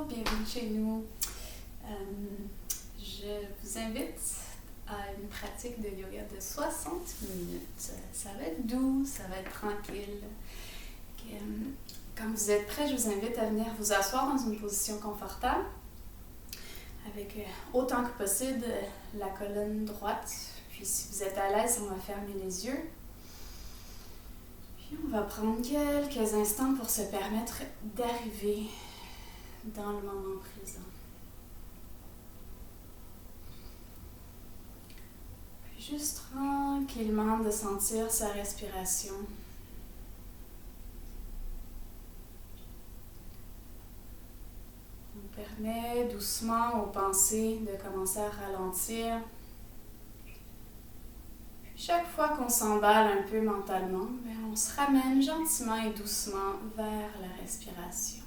Bonjour, bienvenue chez nous. Je vous invite à une pratique de yoga de 60 minutes. Ça va être doux, ça va être tranquille. Quand vous êtes prêts, je vous invite à venir vous asseoir dans une position confortable avec autant que possible la colonne droite. Puis si vous êtes à l'aise, on va fermer les yeux. Puis on va prendre quelques instants pour se permettre d'arriver dans le moment présent. Puis juste tranquillement de sentir sa respiration. On permet doucement aux pensées de commencer à ralentir. Chaque fois qu'on s'emballe un peu mentalement, on se ramène gentiment et doucement vers la respiration.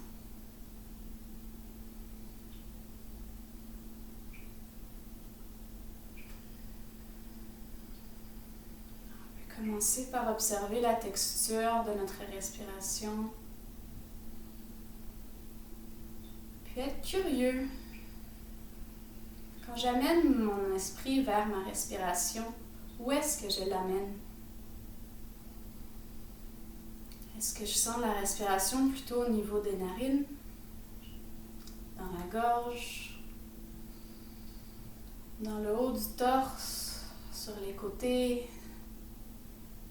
On peut commencer par observer la texture de notre respiration, puis être curieux. Quand j'amène mon esprit vers ma respiration, où est-ce que je l'amène? Est-ce que je sens la respiration plutôt au niveau des narines, dans la gorge, dans le haut du torse, sur les côtés,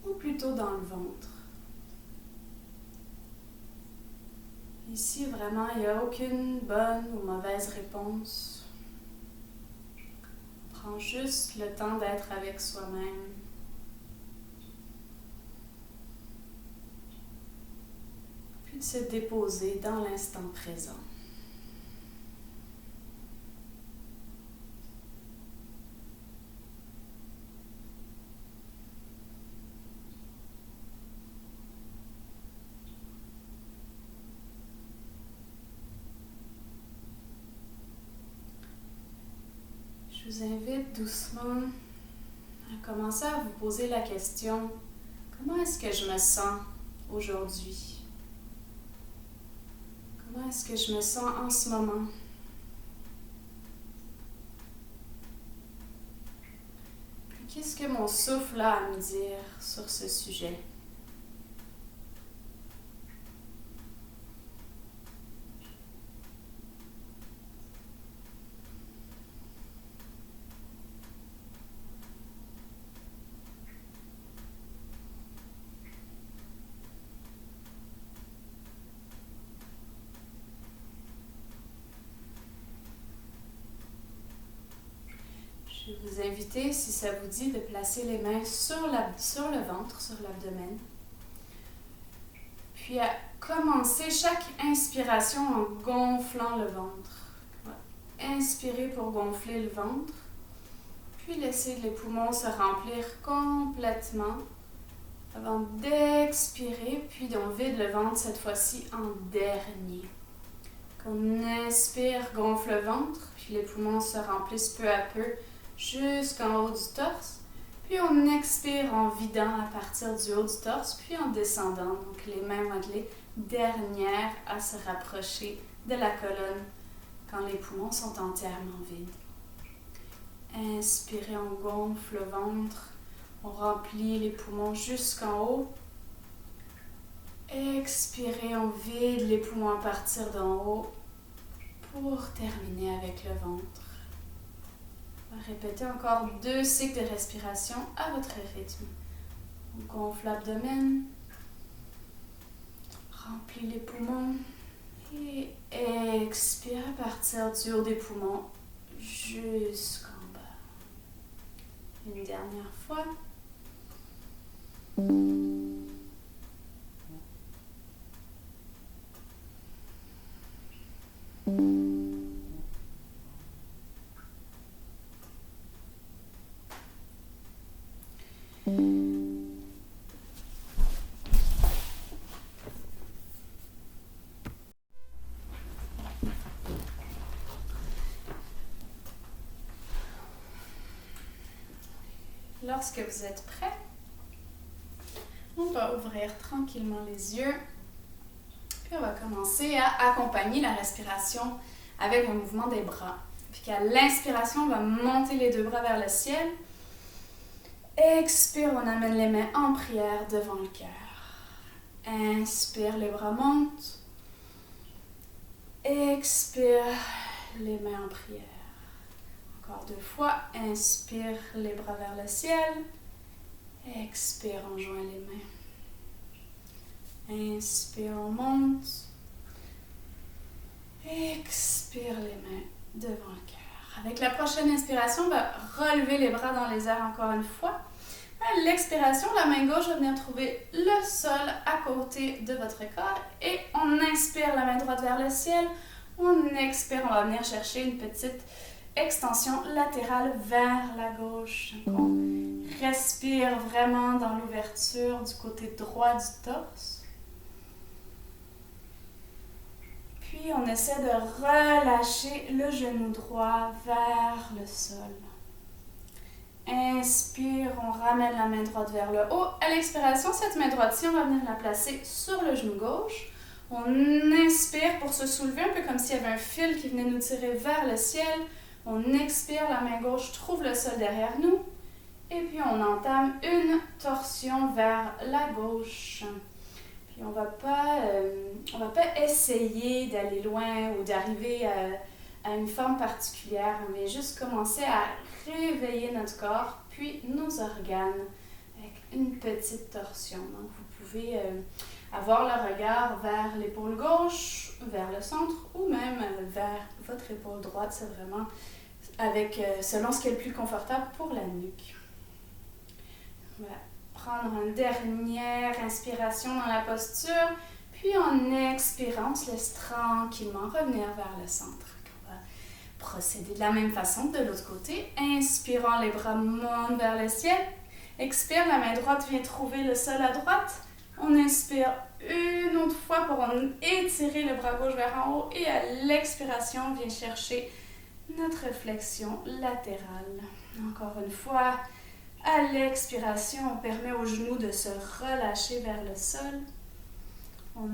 ou plutôt dans le ventre? Ici, vraiment, il n'y a aucune bonne ou mauvaise réponse. Prends juste le temps d'être avec soi-même. Puis de se déposer dans l'instant présent. Je vous invite doucement à commencer à vous poser la question: comment est-ce que je me sens aujourd'hui? Comment est-ce que je me sens en ce moment? Puis qu'est-ce que mon souffle a à me dire sur ce sujet? Je vais vous inviter, si ça vous dit, de placer les mains sur le ventre, sur l'abdomen. Puis à commencer chaque inspiration en gonflant le ventre. Inspirez pour gonfler le ventre, puis laissez les poumons se remplir complètement avant d'expirer, puis on vide le ventre cette fois-ci en dernier. Qu'on inspire, gonfle le ventre, puis les poumons se remplissent peu à peu jusqu'en haut du torse. Puis on expire en vidant à partir du haut du torse, puis en descendant. Donc les mains vont être les dernières à se rapprocher de la colonne quand les poumons sont entièrement vides. Inspirez, on gonfle le ventre, on remplit les poumons jusqu'en haut. Expirez, on vide les poumons à partir d'en haut pour terminer avec le ventre. Répétez encore 2 cycles de respiration à votre rythme. On gonfle l'abdomen, remplit les poumons et expire à partir du haut des poumons jusqu'en bas. Une dernière fois. Lorsque vous êtes prêt, on va ouvrir tranquillement les yeux. Puis on va commencer à accompagner la respiration avec un mouvement des bras. Puis qu'à l'inspiration, on va monter les deux bras vers le ciel. Expire, on amène les mains en prière devant le cœur. Inspire, les bras montent. Expire, les mains en prière. Encore 2 fois. Inspire, les bras vers le ciel. Expire, on joint les mains. Inspire, on monte. Expire, les mains devant le cœur. Avec la prochaine inspiration, on va relever les bras dans les airs encore une fois. À l'expiration, la main gauche va venir trouver le sol à côté de votre corps. Et on inspire, la main droite vers le ciel. On expire, on va venir chercher une petite extension latérale vers la gauche. On respire vraiment dans l'ouverture du côté droit du torse. Puis on essaie de relâcher le genou droit vers le sol. Inspire, on ramène la main droite vers le haut. À l'expiration, cette main droite-ci, on va venir la placer sur le genou gauche. On inspire pour se soulever, un peu comme s'il y avait un fil qui venait nous tirer vers le ciel. On expire, la main gauche trouve le sol derrière nous. Et puis on entame une torsion vers la gauche. Puis on va pas essayer d'aller loin ou d'arriver à une forme particulière. On va juste commencer à réveiller notre corps, puis nos organes avec une petite torsion. Donc vous pouvez avoir le regard vers l'épaule gauche, vers le centre ou même vers votre épaule droite. C'est vraiment selon ce qui est le plus confortable pour la nuque. On va prendre une dernière inspiration dans la posture, puis en expirant, on se laisse tranquillement revenir vers le centre. On va procéder de la même façon de l'autre côté. Inspirant, les bras montent vers le ciel. Expire, la main droite vient trouver le sol à droite. On inspire une autre fois pour étirer le bras gauche vers en haut. Et à l'expiration, on vient chercher notre flexion latérale. Encore une fois, à l'expiration, on permet aux genoux de se relâcher vers le sol. On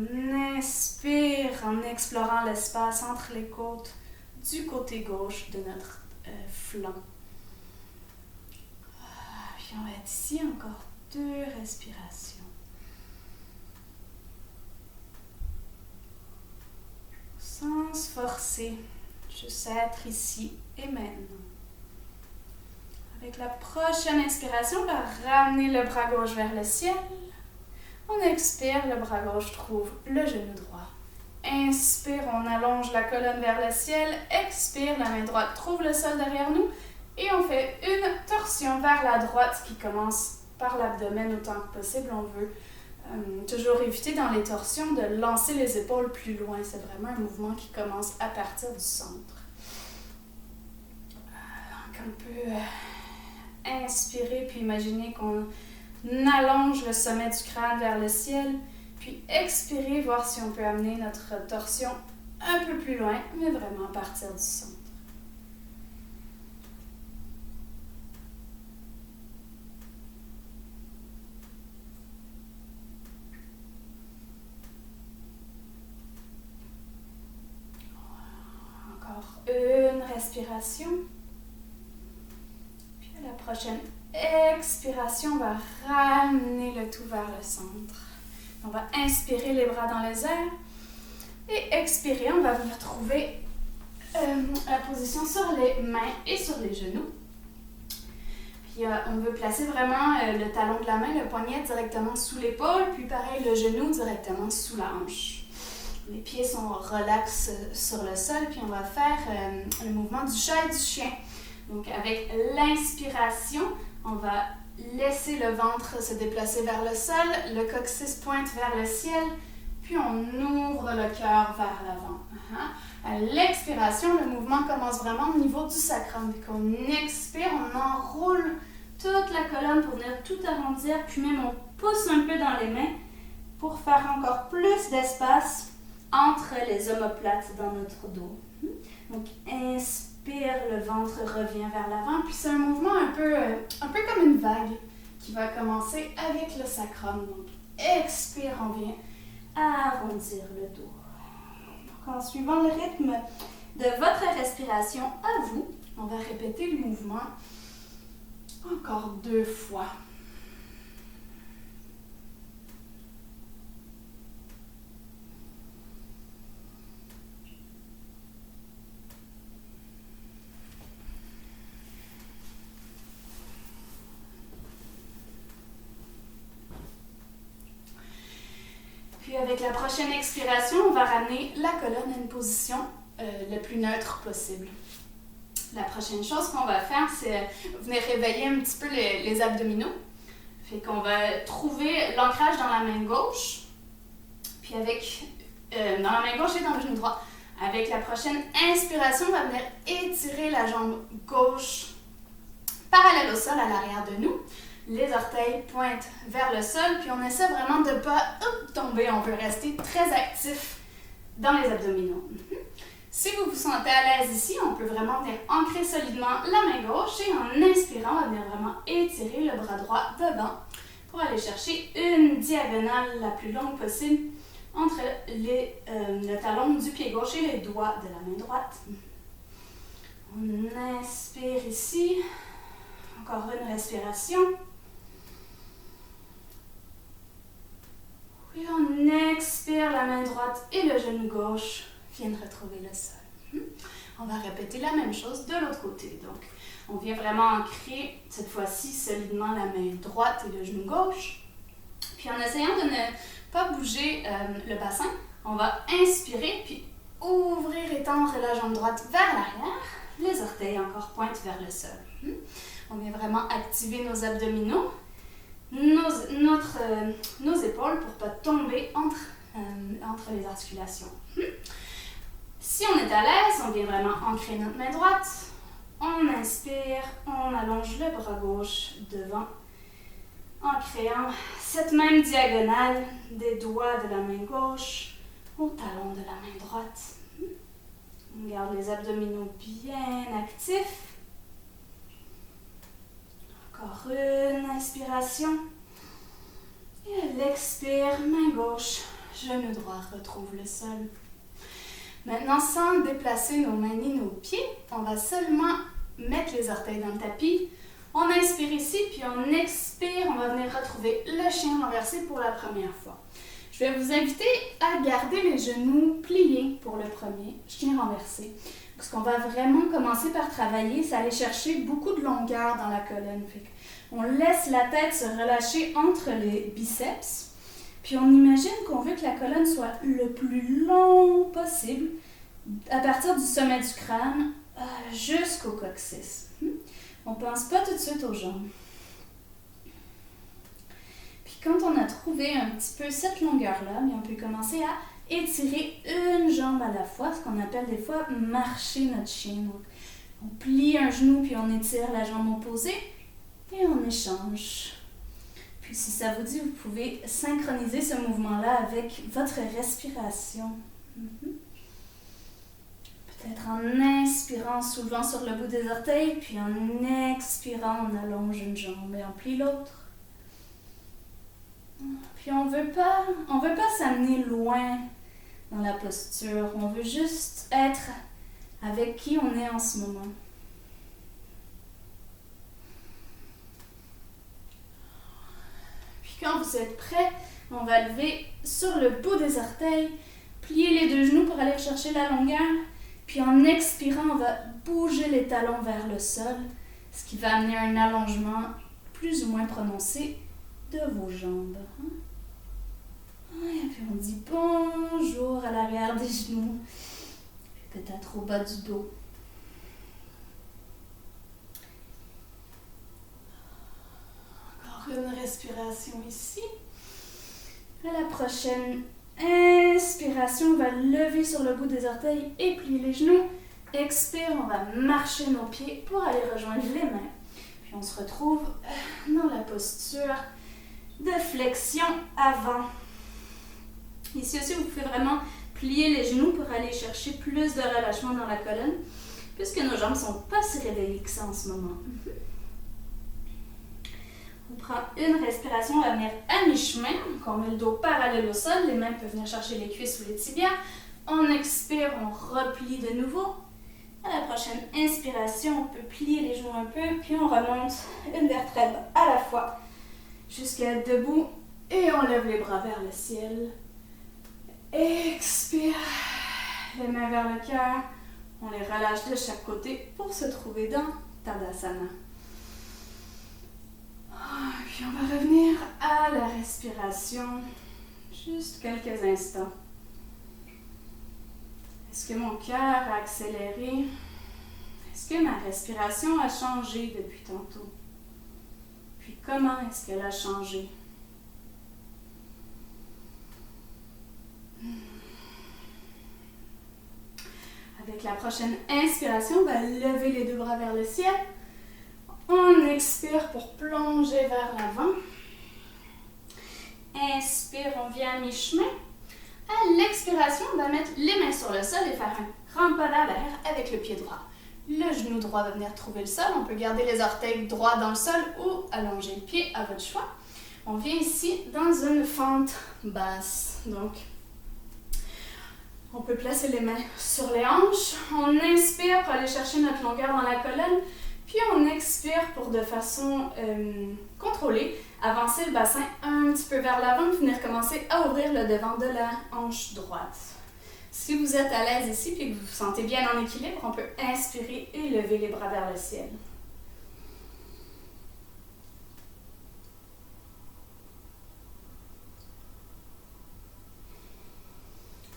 inspire en explorant l'espace entre les côtes du côté gauche de notre flanc. Puis on va être ici encore 2 respirations. Sans se forcer, juste être ici et maintenant. Avec la prochaine inspiration, on va ramener le bras gauche vers le ciel. On expire, le bras gauche trouve le genou droit. Inspire, on allonge la colonne vers le ciel. Expire, la main droite trouve le sol derrière nous. Et on fait une torsion vers la droite qui commence par l'abdomen autant que possible. On veut toujours éviter dans les torsions de lancer les épaules plus loin. C'est vraiment un mouvement qui commence à partir du centre. Donc on peut inspirer puis imaginer qu'on allonge le sommet du crâne vers le ciel. Puis expirer, voir si on peut amener notre torsion un peu plus loin, mais vraiment à partir du centre. Encore une respiration. Puis à la prochaine expiration, on va ramener le tout vers le centre. On va inspirer les bras dans les airs et expirer, on va venir trouver la position sur les mains et sur les genoux. Puis on veut placer vraiment le talon de la main, le poignet directement sous l'épaule, puis pareil le genou directement sous la hanche. Les pieds sont relax sur le sol, puis on va faire le mouvement du chat et du chien. Donc avec l'inspiration, on va laisser le ventre se déplacer vers le sol, le coccyx pointe vers le ciel, puis on ouvre le cœur vers l'avant. À l'expiration, le mouvement commence vraiment au niveau du sacrum. Puis qu'on expire, on enroule toute la colonne pour venir tout arrondir, puis même on pousse un peu dans les mains pour faire encore plus d'espace entre les omoplates dans notre dos. Donc inspire, le ventre revient vers l'avant, puis c'est un mouvement un peu comme une vague qui va commencer avec le sacrum. Donc expire, on vient arrondir le dos. Donc, en suivant le rythme de votre respiration à vous. On va répéter le mouvement encore 2 fois. Puis avec la prochaine expiration, on va ramener la colonne à une position le plus neutre possible. La prochaine chose qu'on va faire, c'est venir réveiller un petit peu les abdominaux. Fait qu'on va trouver l'ancrage dans la main gauche, puis avec dans la main gauche et dans le genou droit. Avec la prochaine inspiration, on va venir étirer la jambe gauche parallèle au sol à l'arrière de nous. Les orteils pointent vers le sol, puis on essaie vraiment de ne pas tomber. On veut rester très actif dans les abdominaux. Si vous vous sentez à l'aise ici, on peut vraiment venir ancrer solidement la main gauche et en inspirant, on va venir vraiment étirer le bras droit devant pour aller chercher une diagonale la plus longue possible entre le talon du pied gauche et les doigts de la main droite. On inspire ici. Encore une respiration. Puis on expire la main droite et le genou gauche viennent retrouver le sol. On va répéter la même chose de l'autre côté. Donc, on vient vraiment ancrer cette fois-ci solidement la main droite et le genou gauche. Puis en essayant de ne pas bouger le bassin, on va inspirer puis ouvrir, étendre la jambe droite vers l'arrière. Les orteils encore pointent vers le sol. On vient vraiment activer nos abdominaux, nos épaules pour ne pas tomber entre les articulations. Si on est à l'aise, on vient vraiment ancrer notre main droite. On inspire, on allonge le bras gauche devant en créant cette même diagonale des doigts de la main gauche au talon de la main droite. On garde les abdominaux bien actifs. Encore une inspiration. Et à l'expire, main gauche, genou droit retrouve le sol. Maintenant, sans déplacer nos mains ni nos pieds, on va seulement mettre les orteils dans le tapis. On inspire ici, puis on expire, on va venir retrouver le chien renversé pour la première fois. Je vais vous inviter à garder les genoux pliés pour le premier chien renversé. Ce qu'on va vraiment commencer par travailler, c'est aller chercher beaucoup de longueur dans la colonne. On laisse la tête se relâcher entre les biceps. Puis on imagine qu'on veut que la colonne soit le plus long possible, à partir du sommet du crâne jusqu'au coccyx. On ne pense pas tout de suite aux jambes. Puis quand on a trouvé un petit peu cette longueur-là, on peut commencer à étirer une jambe à la fois, ce qu'on appelle des fois marcher notre chien. Donc, on plie un genou puis on étire la jambe opposée et on échange. Puis si ça vous dit, vous pouvez synchroniser ce mouvement-là avec votre respiration. Peut-être en inspirant, en soulevant sur le bout des orteils, puis en expirant, on allonge une jambe et on plie l'autre. Puis on veut pas s'amener loin dans la posture. On veut juste être avec qui on est en ce moment. Quand vous êtes prêts, on va lever sur le bout des orteils, plier les deux genoux pour aller chercher la longueur, puis en expirant, on va bouger les talons vers le sol, ce qui va amener un allongement plus ou moins prononcé de vos jambes. Et puis on dit bonjour à l'arrière des genoux, puis peut-être au bas du dos. Une respiration ici. À la prochaine inspiration, on va lever sur le bout des orteils et plier les genoux. Expire, on va marcher nos pieds pour aller rejoindre les mains. Puis on se retrouve dans la posture de flexion avant. Ici aussi, vous pouvez vraiment plier les genoux pour aller chercher plus de relâchement dans la colonne, puisque nos jambes ne sont pas si réveillées que ça en ce moment. On prend une respiration, on va venir à mi-chemin, donc on met le dos parallèle au sol, les mains peuvent venir chercher les cuisses ou les tibias. On expire, on replie de nouveau. À la prochaine inspiration, on peut plier les genoux un peu, puis on remonte une vertèbre à la fois jusqu'à être debout et on lève les bras vers le ciel. Expire, les mains vers le cœur, on les relâche de chaque côté pour se trouver dans Tadasana. Puis on va revenir à la respiration, juste quelques instants. Est-ce que mon cœur a accéléré? Est-ce que ma respiration a changé depuis tantôt? Puis comment est-ce qu'elle a changé? Avec la prochaine inspiration, on va lever les deux bras vers le ciel. On expire pour plonger vers l'avant. Inspire, on vient à mi-chemin. À l'expiration, on va mettre les mains sur le sol et faire un grand pas vers l'arrière avec le pied droit. Le genou droit va venir trouver le sol. On peut garder les orteils droits dans le sol ou allonger le pied à votre choix. On vient ici dans une fente basse. Donc, on peut placer les mains sur les hanches. On inspire pour aller chercher notre longueur dans la colonne. Puis on expire pour de façon contrôlée, avancer le bassin un petit peu vers l'avant, venir commencer à ouvrir le devant de la hanche droite. Si vous êtes à l'aise ici et que vous vous sentez bien en équilibre, on peut inspirer et lever les bras vers le ciel.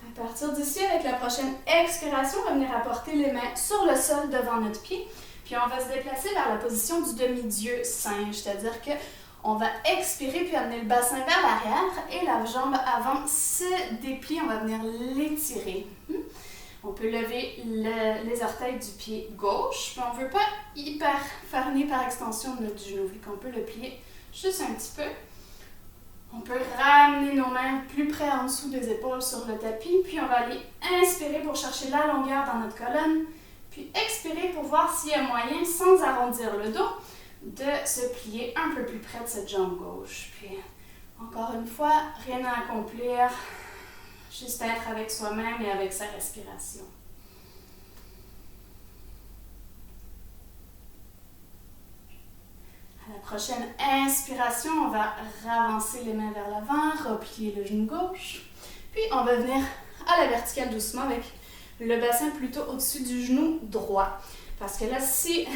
À partir d'ici, avec la prochaine expiration, on va venir apporter les mains sur le sol devant notre pied. Puis on va se déplacer vers la position du demi-dieu singe, c'est-à-dire qu'on va expirer puis amener le bassin vers l'arrière et la jambe avant se déplie, on va venir l'étirer. On peut lever les orteils du pied gauche, mais on ne veut pas hyper fariner par extension de notre genou, vu qu'on peut le plier juste un petit peu. On peut ramener nos mains plus près en dessous des épaules sur le tapis, puis on va aller inspirer pour chercher la longueur dans notre colonne. Puis expirer pour voir s'il y a moyen, sans arrondir le dos, de se plier un peu plus près de cette jambe gauche. Puis encore une fois, rien à accomplir, juste être avec soi-même et avec sa respiration. À la prochaine inspiration, on va ravancer les mains vers l'avant, replier le genou gauche. Puis on va venir à la verticale doucement avec le bassin plutôt au-dessus du genou droit. Parce que là, si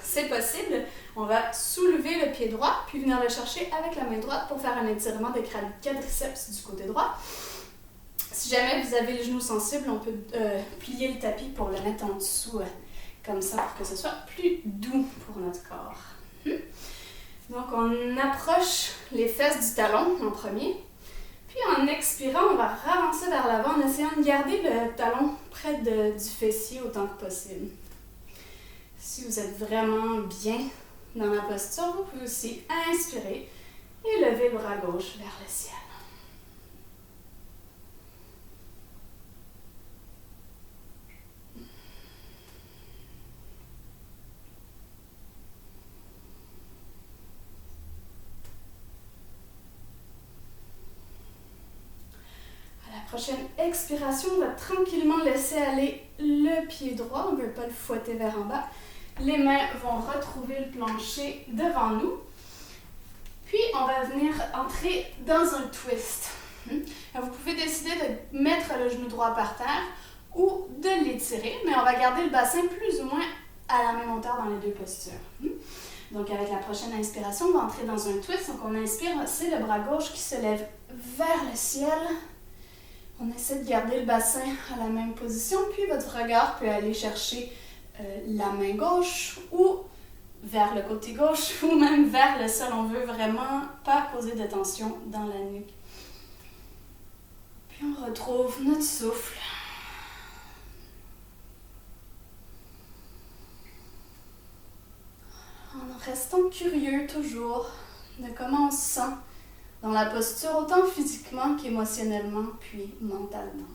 c'est possible, on va soulever le pied droit, puis venir le chercher avec la main droite pour faire un étirement des quadriceps du côté droit. Si jamais vous avez le genou sensible, on peut plier le tapis pour le mettre en dessous, comme ça, pour que ce soit plus doux pour notre corps. Donc, on approche les fesses du talon en premier. Puis en expirant, on va ravancer vers l'avant en essayant de garder le talon près du fessier autant que possible. Si vous êtes vraiment bien dans la posture, vous pouvez aussi inspirer et lever le bras gauche vers le ciel. Prochaine expiration, on va tranquillement laisser aller le pied droit, on ne veut pas le fouetter vers en bas. Les mains vont retrouver le plancher devant nous. Puis on va venir entrer dans un twist. Vous pouvez décider de mettre le genou droit par terre ou de l'étirer, mais on va garder le bassin plus ou moins à la même hauteur dans les deux postures. Donc avec la prochaine inspiration, on va entrer dans un twist. Donc on inspire, c'est le bras gauche qui se lève vers le ciel. On essaie de garder le bassin à la même position, puis votre regard peut aller chercher la main gauche ou vers le côté gauche ou même vers le sol. On ne veut vraiment pas causer de tension dans la nuque. Puis on retrouve notre souffle. En restant curieux toujours de comment on se sent dans la posture, autant physiquement qu'émotionnellement, puis mentalement.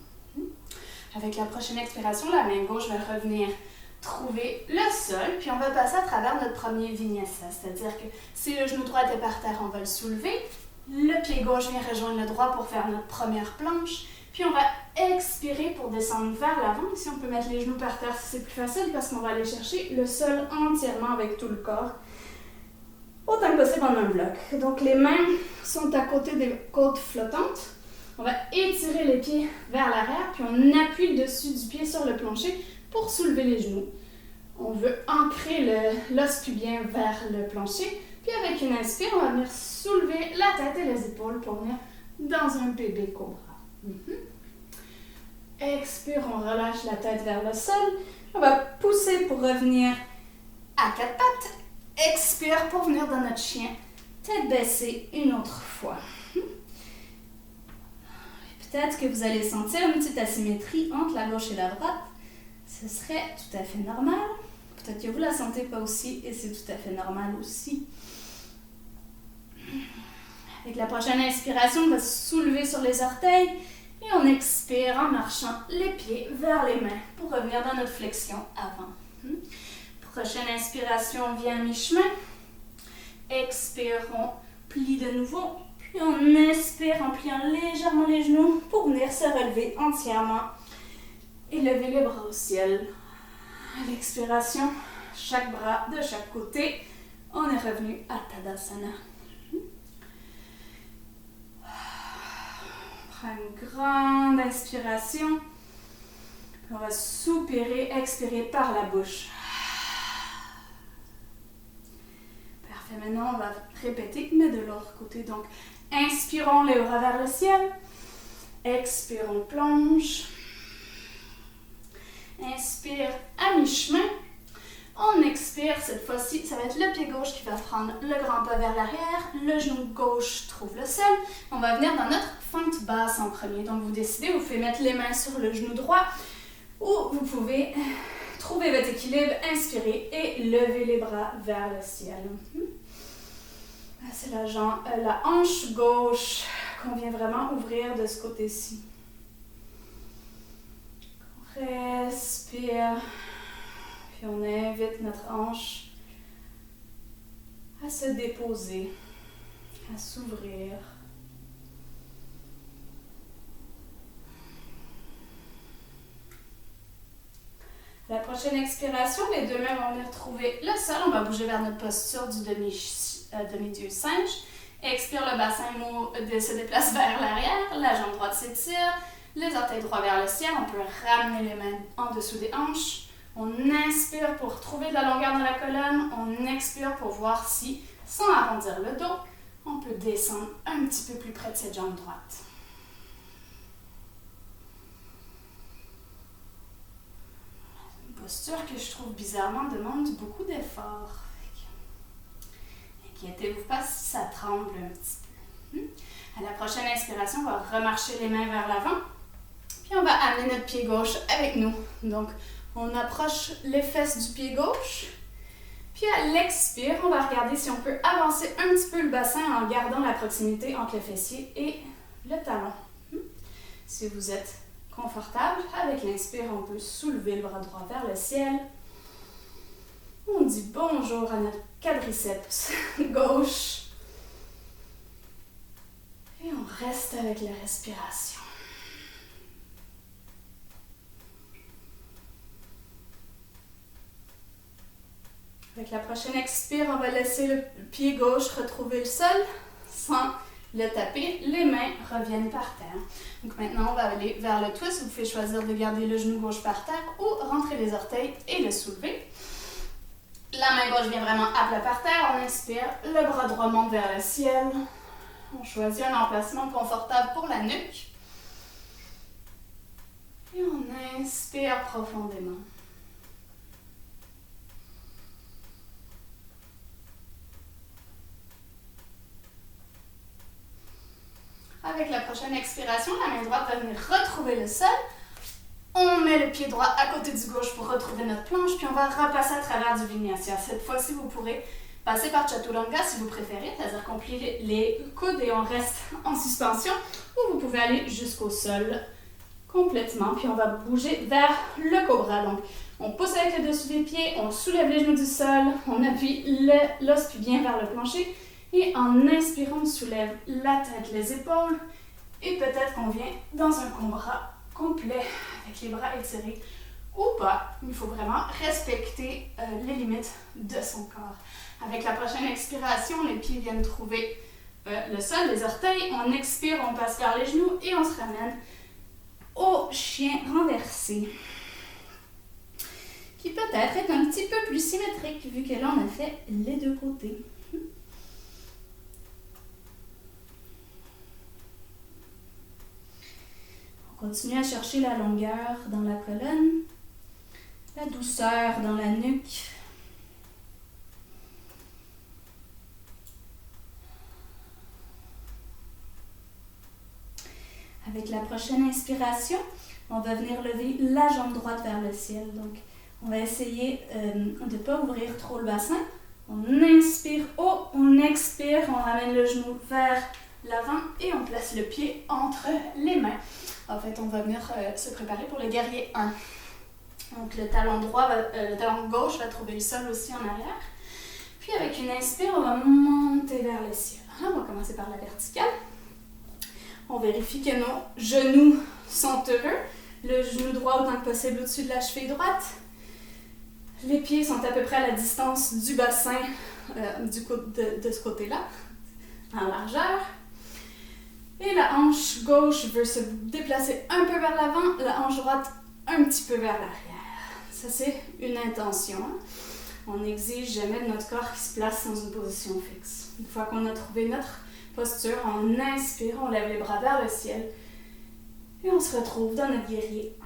Avec la prochaine expiration, la main gauche va revenir trouver le sol, puis on va passer à travers notre premier vinyasa, c'est-à-dire que si le genou droit est par terre, on va le soulever, le pied gauche vient rejoindre le droit pour faire notre première planche, puis on va expirer pour descendre vers l'avant. Ici, on peut mettre les genoux par terre si c'est plus facile parce qu'on va aller chercher le sol entièrement avec tout le corps. Autant que possible en un bloc. Donc, les mains sont à côté des côtes flottantes. On va étirer les pieds vers l'arrière, puis on appuie le dessus du pied sur le plancher pour soulever les genoux. On veut ancrer l'os pubien vers le plancher. Puis avec une inspire, on va venir soulever la tête et les épaules pour venir dans un bébé cobra. Expire, on relâche la tête vers le sol. On va pousser pour revenir à quatre pattes. Expire pour venir dans notre chien. Tête baissée une autre fois. Peut-être que vous allez sentir une petite asymétrie entre la gauche et la droite. Ce serait tout à fait normal. Peut-être que vous ne la sentez pas aussi et c'est tout à fait normal aussi. Avec la prochaine inspiration, on va se soulever sur les orteils et on expire en marchant les pieds vers les mains pour revenir dans notre flexion avant. Prochaine inspiration, on vient à mi-chemin. Expire, on plie de nouveau. Puis on expire en pliant légèrement les genoux pour venir se relever entièrement et lever les bras au ciel. À l'expiration, chaque bras de chaque côté. On est revenu à Tadasana. On prend une grande inspiration. On va soupirer, expirer par la bouche. Parfait. Maintenant, on va répéter, mais de l'autre côté. Donc, inspirons les bras vers le ciel. Expirons, plonge. Inspire à mi-chemin. On expire, cette fois-ci, ça va être le pied gauche qui va prendre le grand pas vers l'arrière. Le genou gauche trouve le sol. On va venir dans notre fente basse en premier. Donc, vous décidez, vous pouvez mettre les mains sur le genou droit ou vous pouvez trouver votre équilibre, inspirer et lever les bras vers le ciel. C'est la hanche gauche qu'on vient vraiment ouvrir de ce côté-ci. Respire. Puis on invite notre hanche à se déposer, à s'ouvrir. La prochaine expiration, les deux mains vont venir trouver le sol. On va bouger vers notre posture du demi-dieu singe. Expire, le bassin mou se déplace vers l'arrière. La jambe droite s'étire. Les orteils droits vers le ciel. On peut ramener les mains en dessous des hanches. On inspire pour trouver de la longueur dans la colonne. On expire pour voir si, sans arrondir le dos, on peut descendre un petit peu plus près de cette jambe droite. Une posture que je trouve bizarrement demande beaucoup d'effort. Inquiétez-vous pas si ça tremble un petit peu. À la prochaine inspiration, on va remarcher les mains vers l'avant. Puis on va amener notre pied gauche avec nous. Donc, on approche les fesses du pied gauche. Puis à l'expire, on va regarder si on peut avancer un petit peu le bassin en gardant la proximité entre le fessier et le talon. Si vous êtes confortable, avec l'inspire, on peut soulever le bras droit vers le ciel. On dit bonjour à notre quadriceps gauche. Et on reste avec la respiration. Avec la prochaine expire, on va laisser le pied gauche retrouver le sol sans le taper. Les mains reviennent par terre. Donc maintenant, on va aller vers le twist. Vous pouvez choisir de garder le genou gauche par terre ou rentrer les orteils et le soulever. La main gauche vient vraiment à plat par terre. On inspire, le bras droit monte vers le ciel. On choisit un emplacement confortable pour la nuque. Et on inspire profondément. Avec la prochaine expiration, la main droite va venir retrouver le sol. On met le pied droit à côté du gauche pour retrouver notre planche, puis on va repasser à travers du Vinyasa. Cette fois-ci, vous pourrez passer par Chaturanga si vous préférez, c'est-à-dire qu'on plie les coudes et on reste en suspension, ou vous pouvez aller jusqu'au sol complètement, puis on va bouger vers le cobra. Donc, on pousse avec le dessus des pieds, on soulève les genoux du sol, on appuie l'os pubien vers le plancher, et en inspirant, on soulève la tête, les épaules, et peut-être qu'on vient dans un cobra complet avec les bras étirés ou pas. Il faut vraiment respecter les limites de son corps. Avec la prochaine expiration, les pieds viennent trouver le sol, les orteils. On expire, on passe vers les genoux et on se ramène au chien renversé. Qui peut-être est un petit peu plus symétrique vu que là on a fait les deux côtés. On continue à chercher la longueur dans la colonne, la douceur dans la nuque. Avec la prochaine inspiration, on va venir lever la jambe droite vers le ciel. Donc, on va essayer de ne pas ouvrir trop le bassin. On inspire haut, on expire, on ramène le genou vers l'avant et on place le pied entre les mains. En fait, on va venir se préparer pour le guerrier 1. Donc, le talon gauche va trouver le sol aussi en arrière. Puis, avec une inspire, on va monter vers le ciel. Là, on va commencer par la verticale. On vérifie que nos genoux sont heureux. Le genou droit autant que possible au-dessus de la cheville droite. Les pieds sont à peu près à la distance du bassin de ce côté-là, en largeur. Et la hanche gauche veut se déplacer un peu vers l'avant, la hanche droite un petit peu vers l'arrière. Ça, c'est une intention. On n'exige jamais de notre corps qui se place dans une position fixe. Une fois qu'on a trouvé notre posture, on inspire, on lève les bras vers le ciel et on se retrouve dans notre guerrier 1.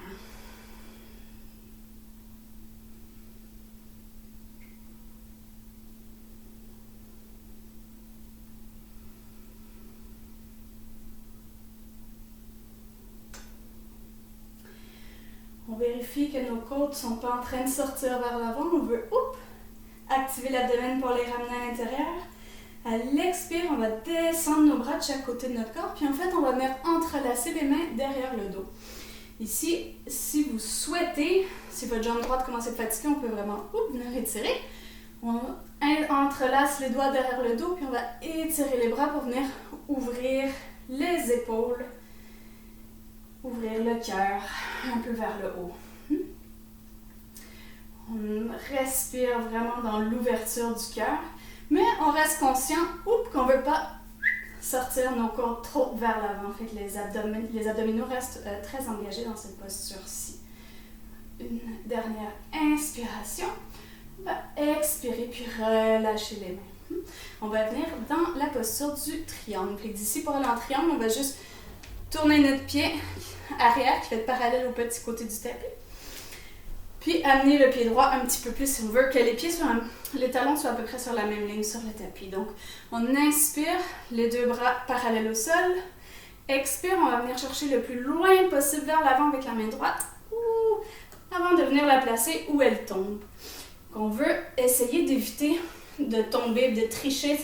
On vérifie que nos côtes ne sont pas en train de sortir vers l'avant. On veut activer l'abdomen pour les ramener à l'intérieur. À l'expire, on va descendre nos bras de chaque côté de notre corps. Puis en fait, on va venir entrelacer les mains derrière le dos. Ici, si vous souhaitez, si votre jambe droite commence à être fatiguée, on peut vraiment venir étirer. On entrelace les doigts derrière le dos. Puis on va étirer les bras pour venir ouvrir les épaules. Ouvrir le cœur un peu vers le haut. On respire vraiment dans l'ouverture du cœur, mais on reste conscient qu'on ne veut pas sortir nos côtes trop vers l'avant. Fait que les abdominaux restent très engagés dans cette posture-ci. Une dernière inspiration. On va expirer puis relâcher les mains. On va venir dans la posture du triangle. Fait que d'ici pour aller en triangle, on va juste tourner notre pied arrière qui va être parallèle au petit côté du tapis. Puis amener le pied droit un petit peu plus si on veut que les talons soient à peu près sur la même ligne sur le tapis. Donc, on inspire, les deux bras parallèles au sol. Expire, on va venir chercher le plus loin possible vers l'avant avec la main droite. Avant de venir la placer où elle tombe. On veut essayer d'éviter de tomber, de tricher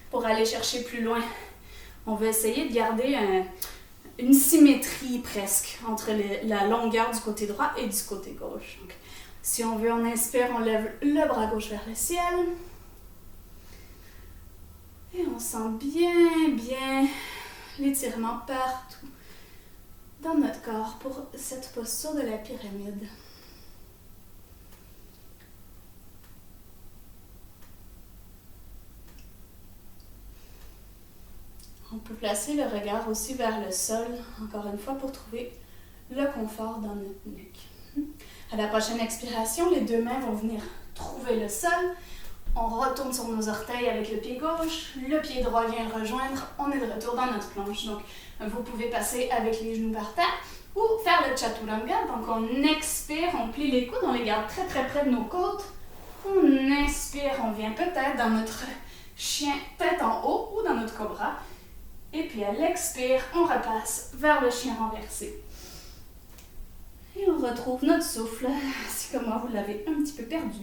pour aller chercher plus loin. On veut essayer de garder une symétrie presque entre la longueur du côté droit et du côté gauche. Donc, si on veut, on inspire, on lève le bras gauche vers le ciel. Et on sent bien l'étirement partout dans notre corps pour cette posture de la pyramide. On peut placer le regard aussi vers le sol, encore une fois, pour trouver le confort dans notre nuque. À la prochaine expiration, les deux mains vont venir trouver le sol. On retourne sur nos orteils avec le pied gauche. Le pied droit vient le rejoindre. On est de retour dans notre planche. Donc, vous pouvez passer avec les genoux par terre ou faire le chaturanga. Donc, on expire, on plie les coudes, on les garde très près de nos côtes. On inspire, on vient peut-être dans notre chien tête en haut ou dans notre cobra. Et puis à l'expire, on repasse vers le chien renversé. Et on retrouve notre souffle, si comme moi vous l'avez un petit peu perdu.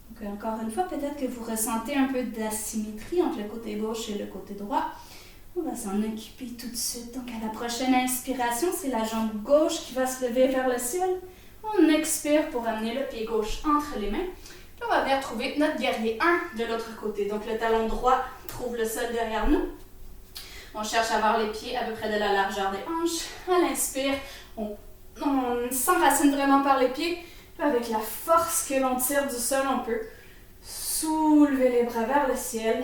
Donc encore une fois, peut-être que vous ressentez un peu d'asymétrie entre le côté gauche et le côté droit. On va s'en occuper tout de suite. Donc à la prochaine inspiration, c'est la jambe gauche qui va se lever vers le ciel. On expire pour amener le pied gauche entre les mains. Puis on va venir trouver notre guerrier 1 de l'autre côté. Donc le talon droit trouve le sol derrière nous. On cherche à avoir les pieds à peu près de la largeur des hanches. À l'inspire, on s'enracine vraiment par les pieds. Puis avec la force que l'on tire du sol, on peut soulever les bras vers le ciel.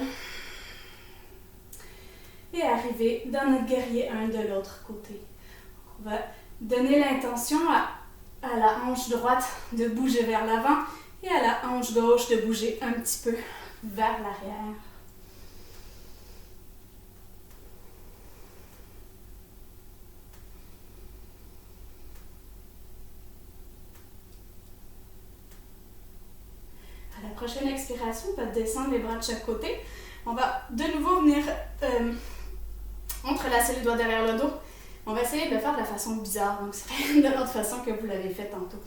Et arriver dans notre guerrier 1 de l'autre côté. On va donner l'intention à la hanche droite de bouger vers l'avant et à la hanche gauche de bouger un petit peu vers l'arrière. À la prochaine expiration, on va descendre les bras de chaque côté. On va de nouveau venir entrelacer les doigts derrière le dos. On va essayer de le faire de la façon bizarre, donc c'est de l'autre façon que vous l'avez fait tantôt.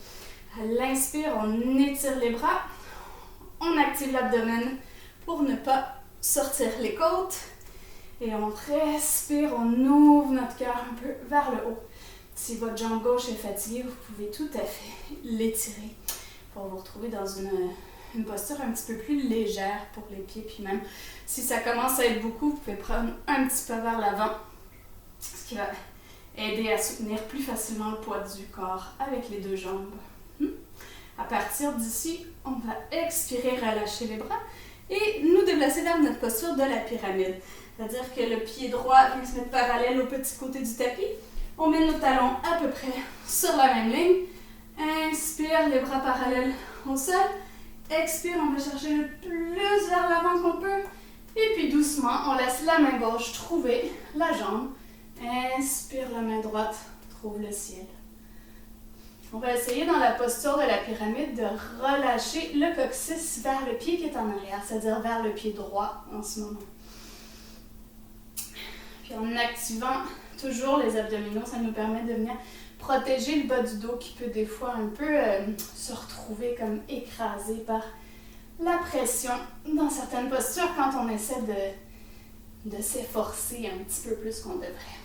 À l'inspire, on étire les bras, on active l'abdomen pour ne pas sortir les côtes. Et on respire, on ouvre notre cœur un peu vers le haut. Si votre jambe gauche est fatiguée, vous pouvez tout à fait l'étirer pour vous retrouver dans une posture un petit peu plus légère pour les pieds. Puis même si ça commence à être beaucoup, vous pouvez prendre un petit peu vers l'avant, ce qui va aider à soutenir plus facilement le poids du corps avec les deux jambes. À partir d'ici, on va expirer, relâcher les bras et nous déplacer vers notre posture de la pyramide. C'est-à-dire que le pied droit vient se mettre parallèle au petit côté du tapis. On met nos talons à peu près sur la même ligne. Inspire, les bras parallèles au sol. Expire, on va chercher le plus vers l'avant qu'on peut. Et puis doucement, on laisse la main gauche trouver la jambe. Inspire, la main droite trouve le ciel. On va essayer dans la posture de la pyramide de relâcher le coccyx vers le pied qui est en arrière, c'est-à-dire vers le pied droit en ce moment. Puis en activant toujours les abdominaux, ça nous permet de venir protéger le bas du dos qui peut des fois un peu se retrouver comme écrasé par la pression dans certaines postures quand on essaie de s'efforcer un petit peu plus qu'on devrait.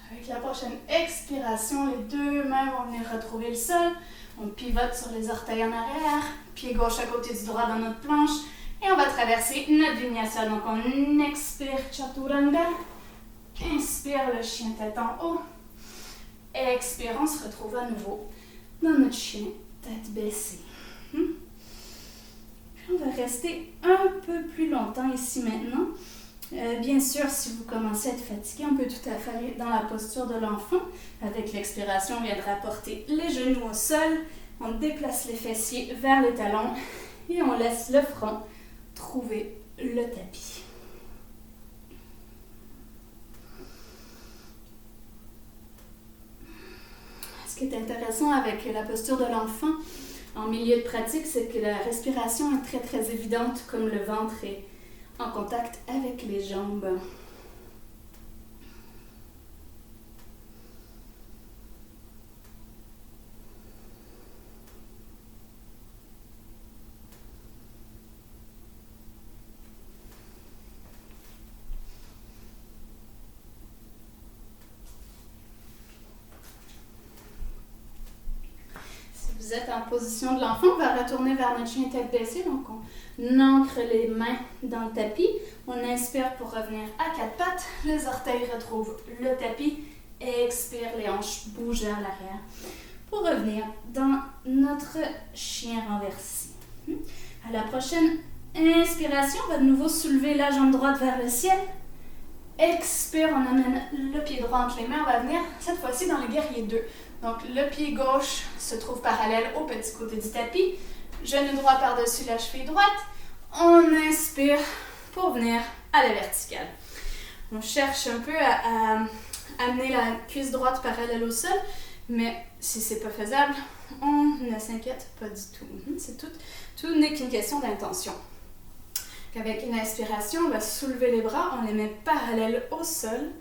Avec la prochaine expiration, les deux mains vont venir retrouver le sol. On pivote sur les orteils en arrière, pied gauche à côté du droit dans notre planche. Et on va traverser notre vinyasa. Donc on expire chaturanga. Inspire le chien tête en haut. Expire, on se retrouve à nouveau dans notre chien tête baissée. Puis on va rester un peu plus longtemps ici maintenant. Bien sûr, si vous commencez à être fatigué, on peut tout à fait aller dans la posture de l'enfant. Avec l'expiration, on viendra porter les genoux au sol. On déplace les fessiers vers les talons et on laisse le front trouver le tapis. Ce qui est intéressant avec la posture de l'enfant en milieu de pratique, c'est que la respiration est très très évidente, comme le ventre est en contact avec les jambes. Vous êtes en position de l'enfant, on va retourner vers notre chien tête baissée. Donc, on ancre les mains dans le tapis. On inspire pour revenir à quatre pattes. Les orteils retrouvent le tapis. Expire, les hanches bougent vers l'arrière. Pour revenir dans notre chien renversé. À la prochaine inspiration, on va de nouveau soulever la jambe droite vers le ciel. Expire, on amène le pied droit entre les mains. On va venir cette fois-ci dans le guerrier 2. Donc, le pied gauche se trouve parallèle au petit côté du tapis. Genou droit par-dessus la cheville droite. On inspire pour venir à la verticale. On cherche un peu à amener la cuisse droite parallèle au sol, mais si c'est pas faisable, on ne s'inquiète pas du tout. C'est tout n'est qu'une question d'intention. Avec une inspiration, on va soulever les bras, on les met parallèles au sol.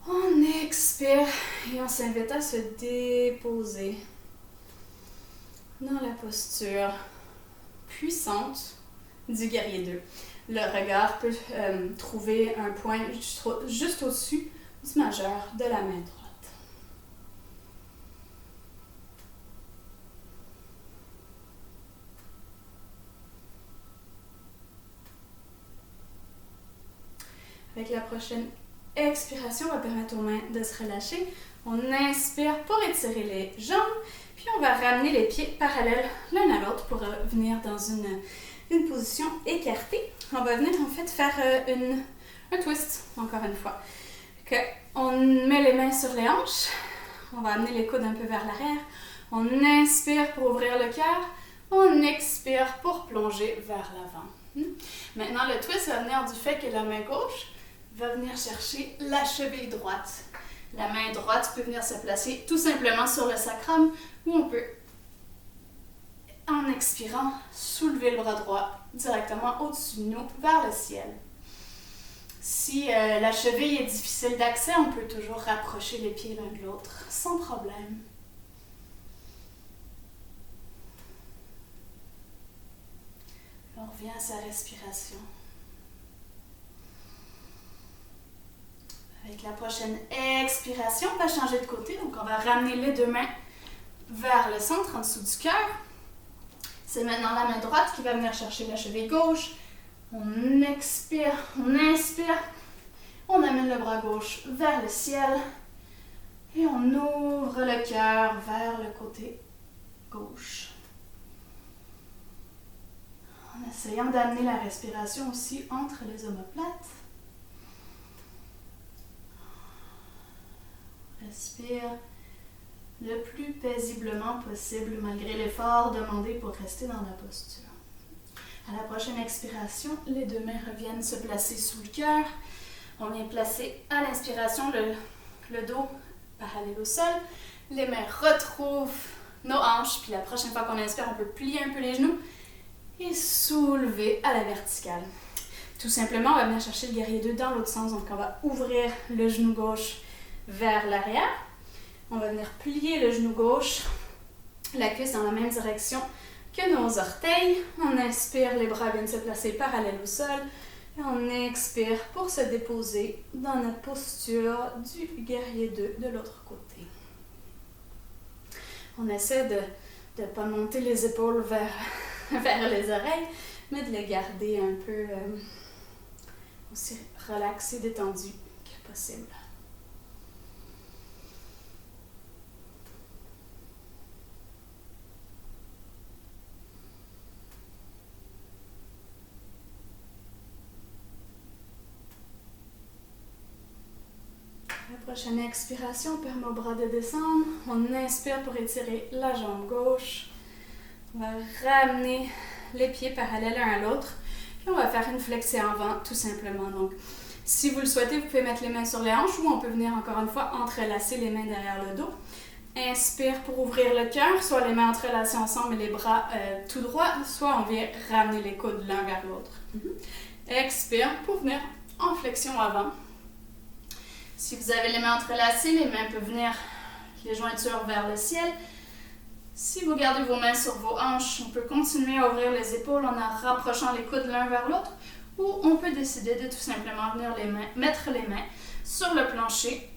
On expire et on s'invite à se déposer dans la posture puissante du guerrier 2. Le regard peut trouver un point juste au-dessus du majeur de la main droite. Avec la prochaine expiration, on va permettre aux mains de se relâcher. On inspire pour étirer les jambes, puis on va ramener les pieds parallèles l'un à l'autre pour venir dans une position écartée. On va venir en fait faire un twist, encore une fois. On met les mains sur les hanches, on va amener les coudes un peu vers l'arrière. On inspire pour ouvrir le cœur, on expire pour plonger vers l'avant. Maintenant, le twist va venir du fait que la main gauche va venir chercher la cheville droite. La main droite peut venir se placer tout simplement sur le sacrum ou on peut, en expirant, soulever le bras droit directement au-dessus de nous vers le ciel. Si la cheville est difficile d'accès, on peut toujours rapprocher les pieds l'un de l'autre sans problème. On revient à sa respiration. Avec la prochaine expiration, on va changer de côté. Donc, on va ramener les deux mains vers le centre, en dessous du cœur. C'est maintenant la main droite qui va venir chercher la cheville gauche. On expire, on inspire. On amène le bras gauche vers le ciel. Et on ouvre le cœur vers le côté gauche. En essayant d'amener la respiration aussi entre les omoplates. Respire le plus paisiblement possible malgré l'effort demandé pour rester dans la posture. À la prochaine expiration, les deux mains reviennent se placer sous le cœur. On vient placer à l'inspiration le dos parallèle au sol. Les mains retrouvent nos hanches. Puis la prochaine fois qu'on inspire, on peut plier un peu les genoux et soulever à la verticale. Tout simplement, on va venir chercher le guerrier 2 dans l'autre sens. Donc, on va ouvrir le genou gauche vers l'arrière. On va venir plier le genou gauche, la cuisse dans la même direction que nos orteils. On inspire, les bras viennent se placer parallèles au sol. Et on expire pour se déposer dans notre posture du guerrier 2 de l'autre côté. On essaie de ne pas monter les épaules vers les oreilles, mais de les garder un peu aussi relaxées, détendues que possible. La prochaine expiration, on permet au bras de descendre. On inspire pour étirer la jambe gauche. On va ramener les pieds parallèles l'un à l'autre. Puis on va faire une flexée en avant, tout simplement. Donc, si vous le souhaitez, vous pouvez mettre les mains sur les hanches ou on peut venir encore une fois entrelacer les mains derrière le dos. Inspire pour ouvrir le cœur, soit les mains entrelacées ensemble et les bras tout droit, soit on vient ramener les coudes l'un vers l'autre. Expire pour venir en flexion avant. Si vous avez les mains entrelacées, les mains peuvent venir les jointures vers le ciel. Si vous gardez vos mains sur vos hanches, on peut continuer à ouvrir les épaules en rapprochant les coudes l'un vers l'autre, ou on peut décider de tout simplement venir mettre les mains sur le plancher,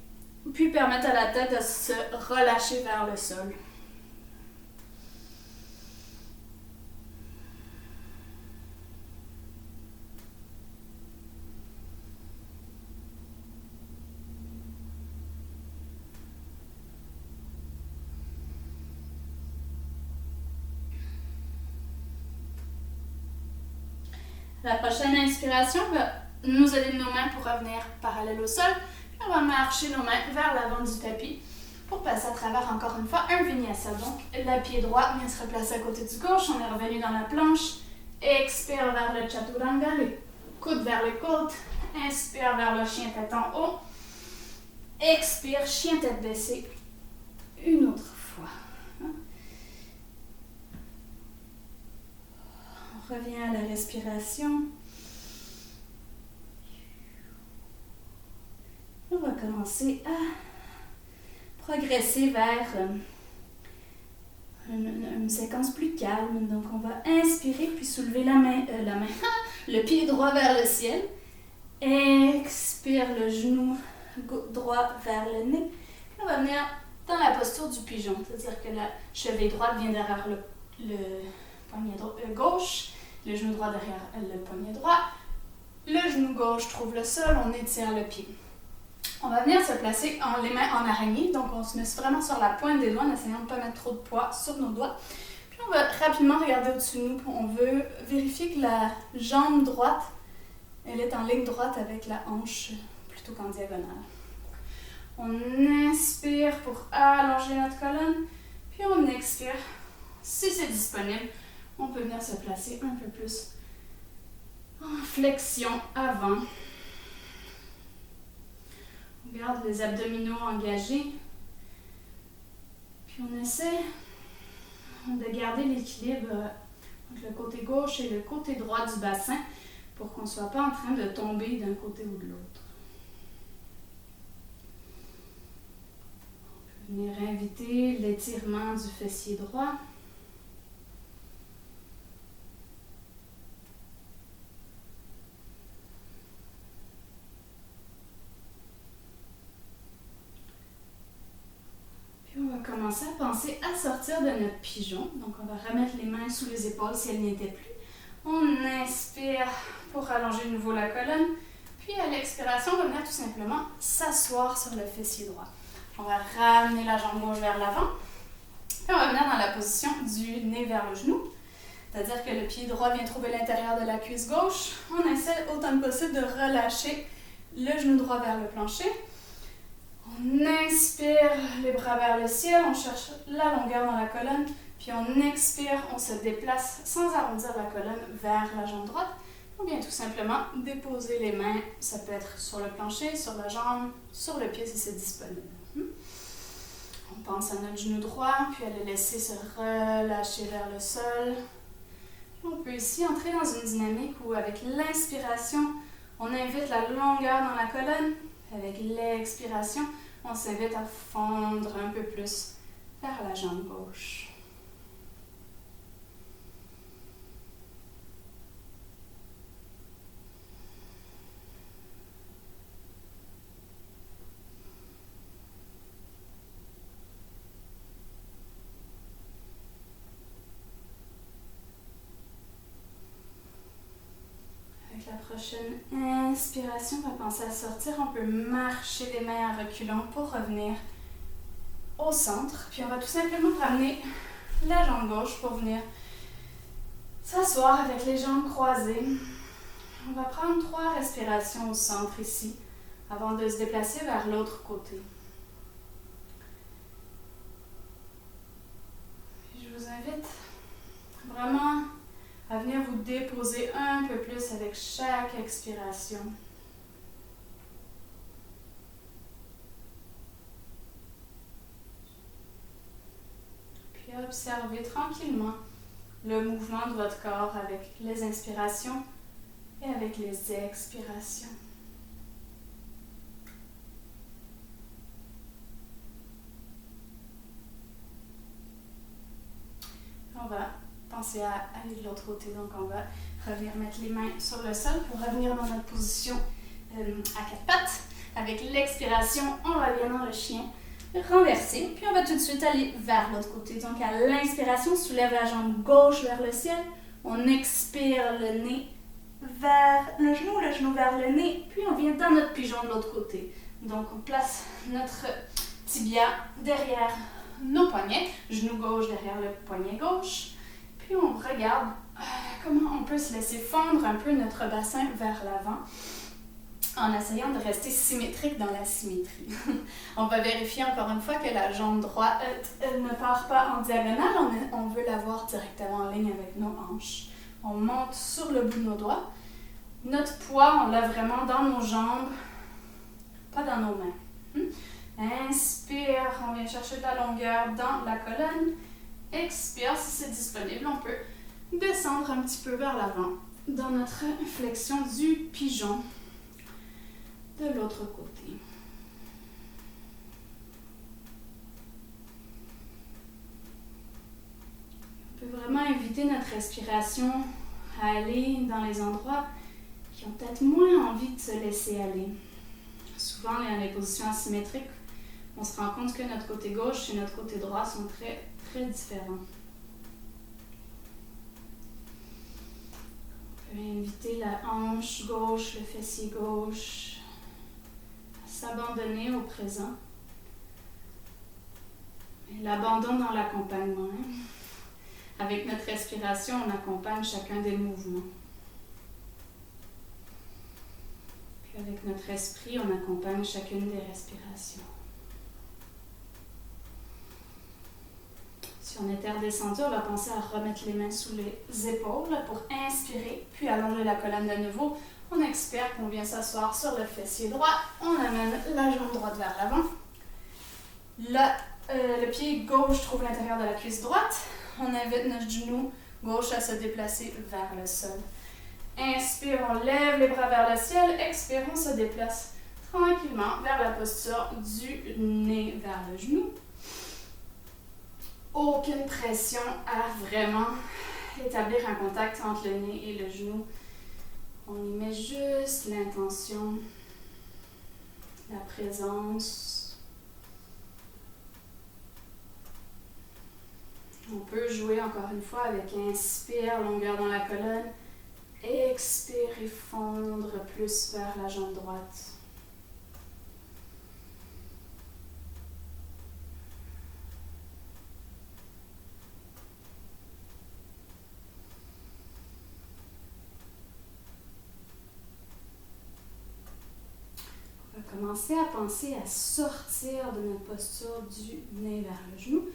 puis permettre à la tête de se relâcher vers le sol. La prochaine inspiration va nous aider de nos mains pour revenir parallèle au sol. Puis on va marcher nos mains vers l'avant du tapis pour passer à travers encore une fois un vinyasa. Donc, le pied droit vient se replacer à côté du gauche. On est revenu dans la planche. Expire vers le chaturanga, les coudes vers les côtes. Inspire vers le chien tête en haut. Expire, chien tête baissée. Une autre fois. On revient à la respiration. On va commencer à progresser vers une séquence plus calme. Donc, on va inspirer puis soulever le pied droit vers le ciel. Expire le genou droit vers le nez. Puis on va venir dans la posture du pigeon, c'est-à-dire que la cheville droite vient derrière le poignet gauche, le genou droit derrière le poignet droit, Le genou gauche trouve le sol, on étire le pied. On va venir se placer les mains en araignée, donc on se met vraiment sur la pointe des doigts en essayant de ne pas mettre trop de poids sur nos doigts. Puis on va rapidement regarder au-dessus de nous, on veut vérifier que la jambe droite, elle est en ligne droite avec la hanche plutôt qu'en diagonale. On inspire pour allonger notre colonne, puis on expire. Si c'est disponible, on peut venir se placer un peu plus en flexion avant. On garde les abdominaux engagés. Puis on essaie de garder l'équilibre entre le côté gauche et le côté droit du bassin pour qu'on ne soit pas en train de tomber d'un côté ou de l'autre. On peut venir inviter l'étirement du fessier droit. On va commencer à penser à sortir de notre pigeon. Donc, on va remettre les mains sous les épaules si elles n'y étaient plus. On inspire pour allonger de nouveau la colonne. Puis, à l'expiration, on va venir tout simplement s'asseoir sur le fessier droit. On va ramener la jambe gauche vers l'avant. Puis, on va venir dans la position du nez vers le genou. C'est-à-dire que le pied droit vient trouver l'intérieur de la cuisse gauche. On essaie autant que possible de relâcher le genou droit vers le plancher. On inspire les bras vers le ciel, on cherche la longueur dans la colonne, puis on expire, on se déplace sans arrondir la colonne vers la jambe droite. On vient tout simplement déposer les mains, ça peut être sur le plancher, sur la jambe, sur le pied si c'est disponible. On pense à notre genou droit, puis à le laisser se relâcher vers le sol. On peut ici entrer dans une dynamique où avec l'inspiration, on invite la longueur dans la colonne. Avec l'expiration, on s'invite à fondre un peu plus vers la jambe gauche. La prochaine inspiration, on va penser à sortir. On peut marcher les mains en reculant pour revenir au centre. Puis on va tout simplement ramener la jambe gauche pour venir s'asseoir avec les jambes croisées. On va prendre 3 respirations au centre ici avant de se déplacer vers l'autre côté. Puis je vous invite vraiment à venir vous déposer un peu plus avec chaque expiration. Puis observez tranquillement le mouvement de votre corps avec les inspirations et avec les expirations. On va penser à aller de l'autre côté, donc on va revenir mettre les mains sur le sol pour revenir dans notre position à 4 pattes. Avec l'expiration, on revient dans le chien renversé, puis on va tout de suite aller vers l'autre côté. Donc à l'inspiration, on soulève la jambe gauche vers le ciel, on expire le nez vers le genou vers le nez, puis on vient dans notre pigeon de l'autre côté. Donc on place notre tibia derrière nos poignets, genou gauche derrière le poignet gauche. Puis on regarde comment on peut se laisser fondre un peu notre bassin vers l'avant en essayant de rester symétrique dans la symétrie. On va vérifier encore une fois que la jambe droite ne part pas en diagonale, on veut l'avoir directement en ligne avec nos hanches. On monte sur le bout de nos doigts. Notre poids, on l'a vraiment dans nos jambes, pas dans nos mains. Inspire, on vient chercher de la longueur dans la colonne. Expire, si c'est disponible, on peut descendre un petit peu vers l'avant dans notre flexion du pigeon de l'autre côté. On peut vraiment inviter notre respiration à aller dans les endroits qui ont peut-être moins envie de se laisser aller. Souvent, dans les positions asymétriques, on se rend compte que notre côté gauche et notre côté droit sont très différents. On peut inviter la hanche gauche, le fessier gauche à s'abandonner au présent. Et l'abandon dans l'accompagnement. Avec notre respiration, on accompagne chacun des mouvements. Puis avec notre esprit, on accompagne chacune des respirations. Si on est redescendu, on va penser à remettre les mains sous les épaules pour inspirer, puis allonger la colonne de nouveau. On expire, puis on vient s'asseoir sur le fessier droit. On amène la jambe droite vers l'avant. Le pied gauche trouve l'intérieur de la cuisse droite. On invite notre genou gauche à se déplacer vers le sol. Inspire, on lève les bras vers le ciel. Expire, on se déplace tranquillement vers la posture du nez vers le genou. Aucune pression à vraiment établir un contact entre le nez et le genou. On y met juste l'intention, la présence. On peut jouer encore une fois avec inspire, longueur dans la colonne. Expire et fondre plus vers la jambe droite. On va commencer à penser à sortir de notre posture du nez vers le genou.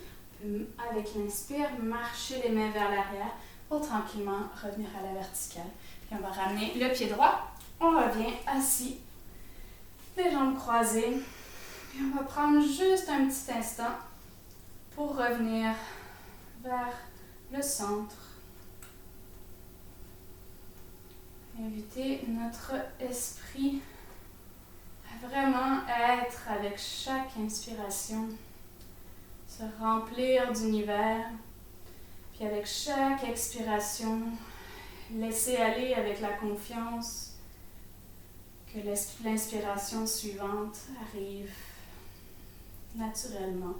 Avec l'inspire, marcher les mains vers l'arrière pour tranquillement revenir à la verticale. Puis on va ramener le pied droit. On revient assis, les jambes croisées. Puis on va prendre juste un petit instant pour revenir vers le centre. Inviter notre esprit à vraiment être avec chaque inspiration. Se remplir d'univers, puis avec chaque expiration, laisser aller avec la confiance que l'inspiration suivante arrive naturellement.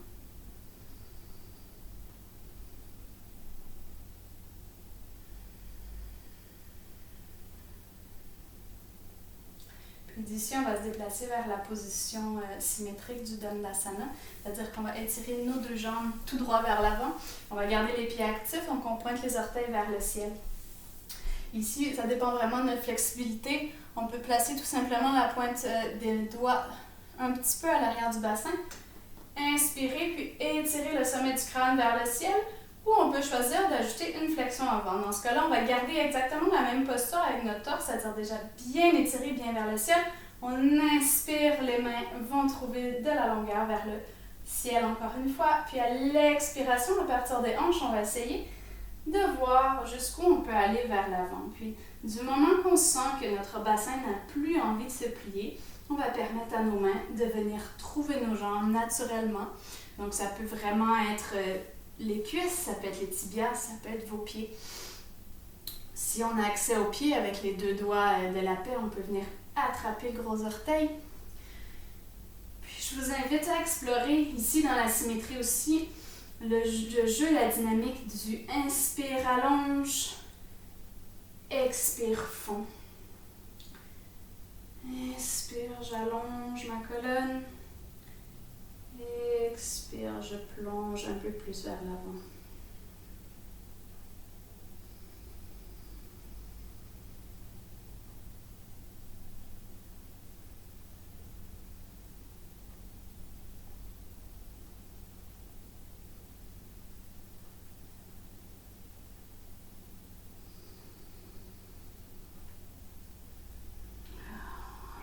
Puis d'ici, on va se déplacer vers la position symétrique du Dandasana, c'est-à-dire qu'on va étirer nos deux jambes tout droit vers l'avant. On va garder les pieds actifs, donc on pointe les orteils vers le ciel. Ici, ça dépend vraiment de notre flexibilité. On peut placer tout simplement la pointe des doigts un petit peu à l'arrière du bassin. Inspirer, puis étirer le sommet du crâne vers le ciel. Ou on peut choisir d'ajouter une flexion avant. Dans ce cas-là, on va garder exactement la même posture avec notre torse, c'est-à-dire déjà bien étiré, bien vers le ciel. On inspire, les mains vont trouver de la longueur vers le ciel encore une fois. Puis à l'expiration, à partir des hanches, on va essayer de voir jusqu'où on peut aller vers l'avant. Puis du moment qu'on sent que notre bassin n'a plus envie de se plier, on va permettre à nos mains de venir trouver nos jambes naturellement. Donc ça peut vraiment être les cuisses, ça peut être les tibias, ça peut être vos pieds. Si on a accès aux pieds avec les deux doigts de la paix, on peut venir attraper le gros orteil. Puis je vous invite à explorer ici dans la symétrie aussi le jeu, la dynamique du inspire, allonge, expire, fond. Inspire, j'allonge ma colonne. Expire, je plonge un peu plus vers l'avant.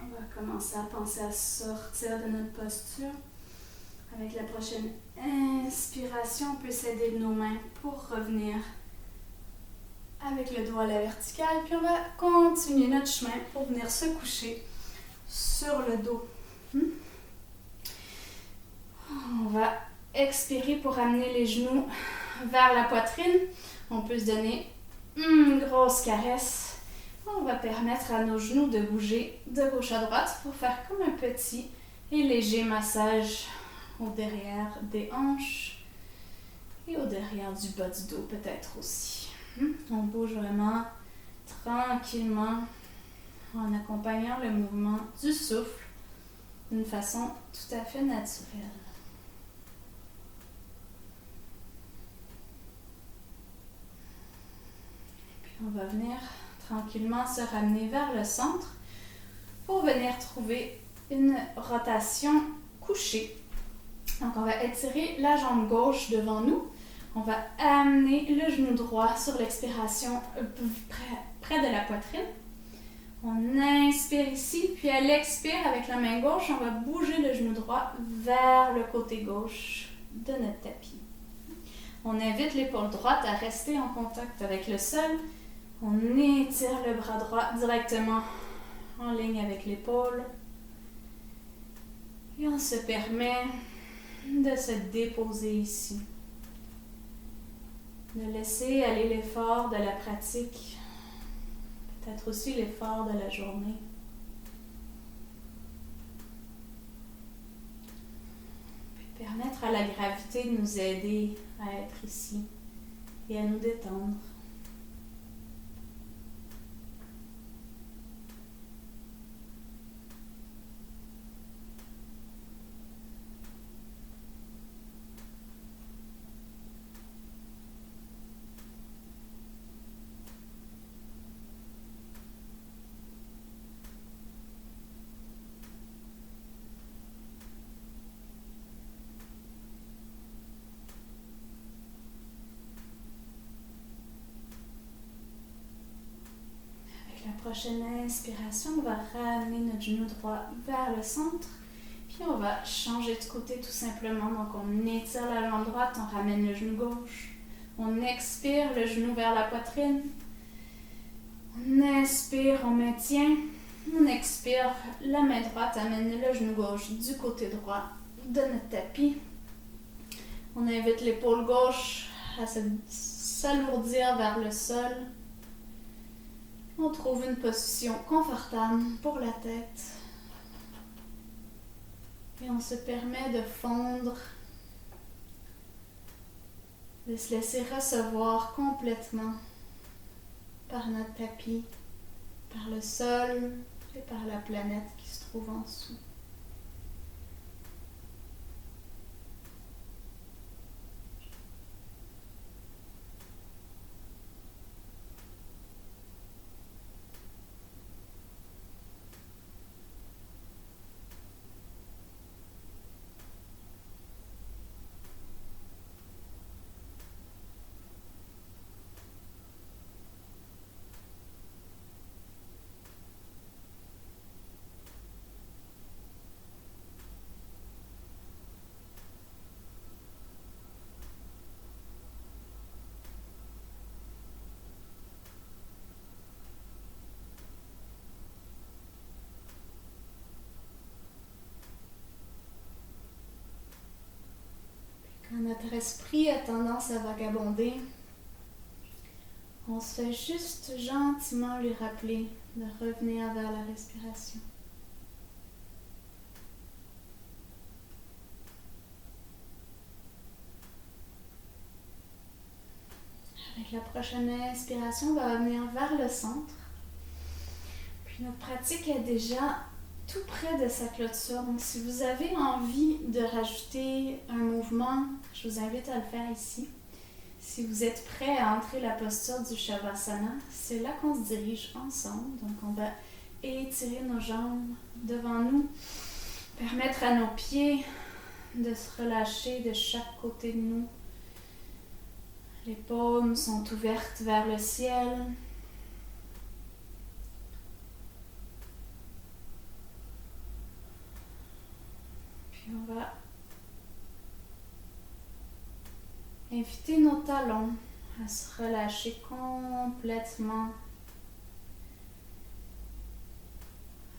On va commencer à penser à sortir de notre posture. Avec la prochaine inspiration, on peut s'aider de nos mains pour revenir avec le doigt à la verticale. Puis on va continuer notre chemin pour venir se coucher sur le dos. On va expirer pour amener les genoux vers la poitrine. On peut se donner une grosse caresse. On va permettre à nos genoux de bouger de gauche à droite pour faire comme un petit et léger massage au derrière des hanches et au derrière du bas du dos peut-être aussi. On bouge vraiment tranquillement, en accompagnant le mouvement du souffle d'une façon tout à fait naturelle. Puis on va venir tranquillement se ramener vers le centre pour venir trouver une rotation couchée. Donc on va étirer la jambe gauche devant nous. On va amener le genou droit sur l'expiration près de la poitrine. On inspire ici, puis à l'expire avec la main gauche, on va bouger le genou droit vers le côté gauche de notre tapis. On invite l'épaule droite à rester en contact avec le sol. On étire le bras droit directement en ligne avec l'épaule. Et on se permet de se déposer ici. De laisser aller l'effort de la pratique, peut-être aussi l'effort de la journée. Puis permettre à la gravité de nous aider à être ici et à nous détendre. La prochaine inspiration, on va ramener notre genou droit vers le centre. Puis on va changer de côté tout simplement. Donc on étire la jambe droite, on ramène le genou gauche. On expire, le genou vers la poitrine. On inspire, on maintient. On expire, la main droite amène le genou gauche du côté droit de notre tapis. On invite l'épaule gauche à s'alourdir vers le sol. On trouve une position confortable pour la tête. Et on se permet de fondre, de se laisser recevoir complètement par notre tapis, par le sol et par la planète qui se trouve en dessous. Quand notre esprit a tendance à vagabonder, on se fait juste gentiment lui rappeler de revenir vers la respiration. Avec la prochaine inspiration, on va revenir vers le centre. Puis notre pratique est déjà tout près de sa clôture. Donc si vous avez envie de rajouter un mouvement, je vous invite à le faire ici. Si vous êtes prêt à entrer la posture du Shavasana, c'est là qu'on se dirige ensemble. Donc on va étirer nos jambes devant nous, permettre à nos pieds de se relâcher de chaque côté de nous. Les paumes sont ouvertes vers le ciel. Puis on va inviter nos talons à se relâcher complètement.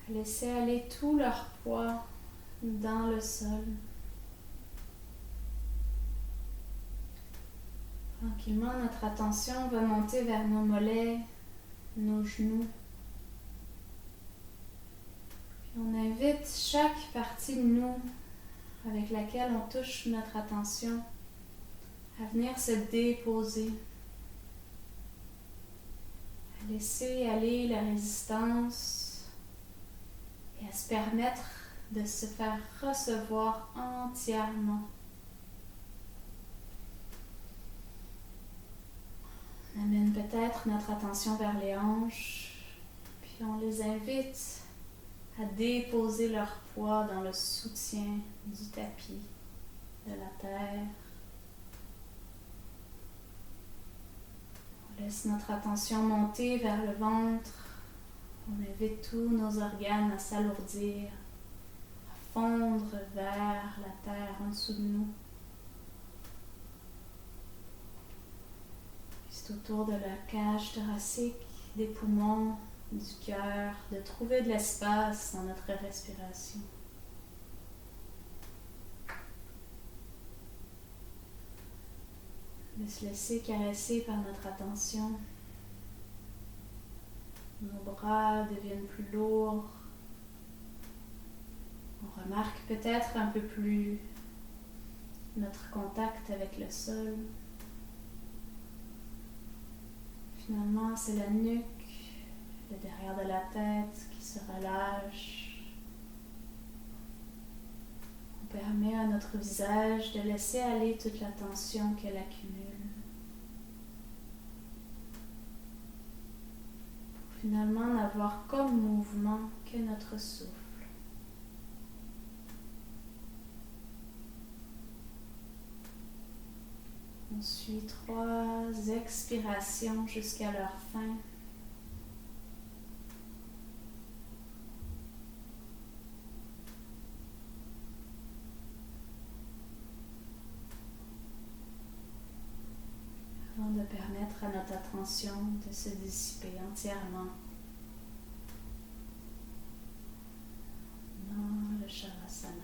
À laisser aller tout leur poids dans le sol. Tranquillement, notre attention va monter vers nos mollets, nos genoux. Puis on invite chaque partie de nous avec laquelle on touche notre attention à venir se déposer, à laisser aller la résistance et à se permettre de se faire recevoir entièrement. On amène peut-être notre attention vers les hanches, puis on les invite à déposer leur poids dans le soutien du tapis, de la terre. On laisse notre attention monter vers le ventre. On invite tous nos organes à s'alourdir, à fondre vers la terre en dessous de nous. C'est autour de la cage thoracique, des poumons, du cœur, de trouver de l'espace dans notre respiration. De se laisser caresser par notre attention. Nos bras deviennent plus lourds. On remarque peut-être un peu plus notre contact avec le sol. Finalement, c'est la nuque, le derrière de la tête qui se relâche. On permet à notre visage de laisser aller toute la tension qu'elle accumule. Pour finalement n'avoir comme mouvement que notre souffle. On suit 3 expirations jusqu'à leur fin. Avant de permettre à notre attention de se dissiper entièrement dans le Shavasana.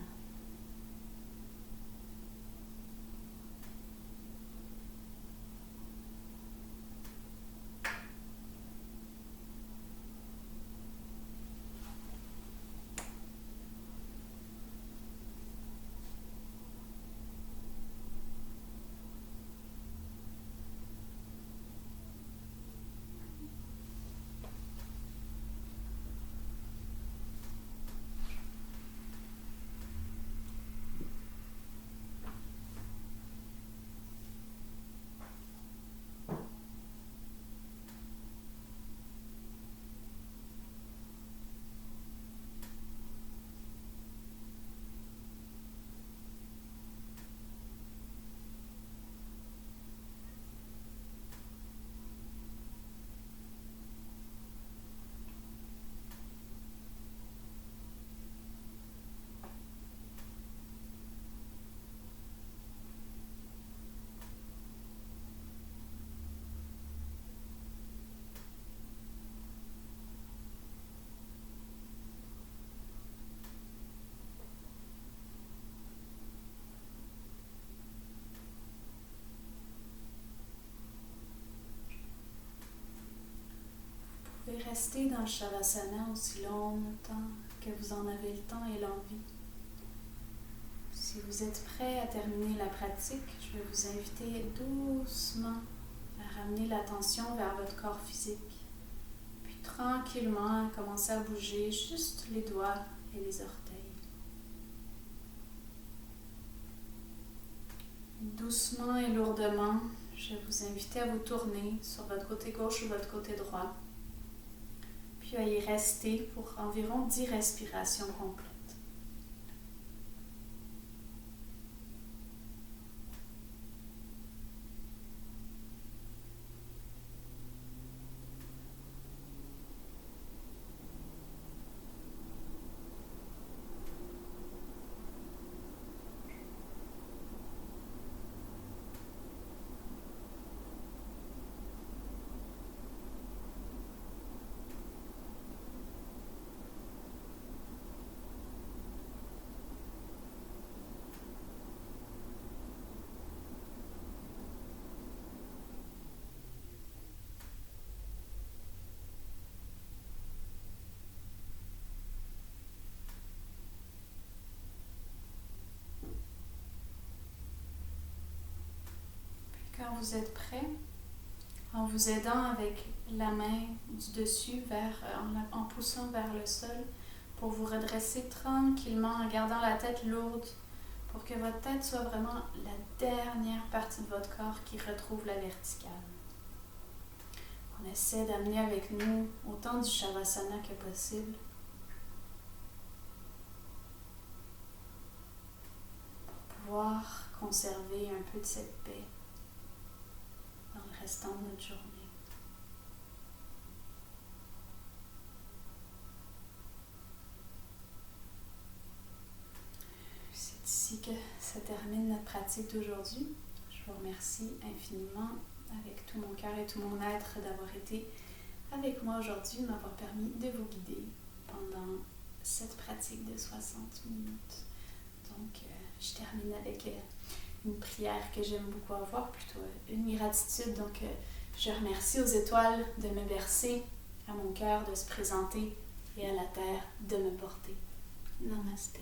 Vous pouvez rester dans le Shavasana aussi longtemps que vous en avez le temps et l'envie. Si vous êtes prêt à terminer la pratique, je vais vous inviter doucement à ramener l'attention vers votre corps physique. Puis tranquillement, commencer à bouger juste les doigts et les orteils. Doucement et lourdement, je vais vous inviter à vous tourner sur votre côté gauche ou votre côté droit. Puis à y rester pour environ 10 respirations complètes. Quand vous êtes prêt, en vous aidant avec la main du dessus en poussant vers le sol pour vous redresser tranquillement en gardant la tête lourde pour que votre tête soit vraiment la dernière partie de votre corps qui retrouve la verticale. On essaie d'amener avec nous autant du Shavasana que possible pour pouvoir conserver un peu de cette paix dans le restant de notre journée. C'est ici que se termine notre pratique d'aujourd'hui. Je vous remercie infiniment avec tout mon cœur et tout mon être d'avoir été avec moi aujourd'hui, de m'avoir permis de vous guider pendant cette pratique de 60 minutes. Donc, je termine avec une prière que j'aime beaucoup avoir, plutôt une gratitude. Donc, je remercie aux étoiles de me bercer, à mon cœur de se présenter et à la terre de me porter. Namasté.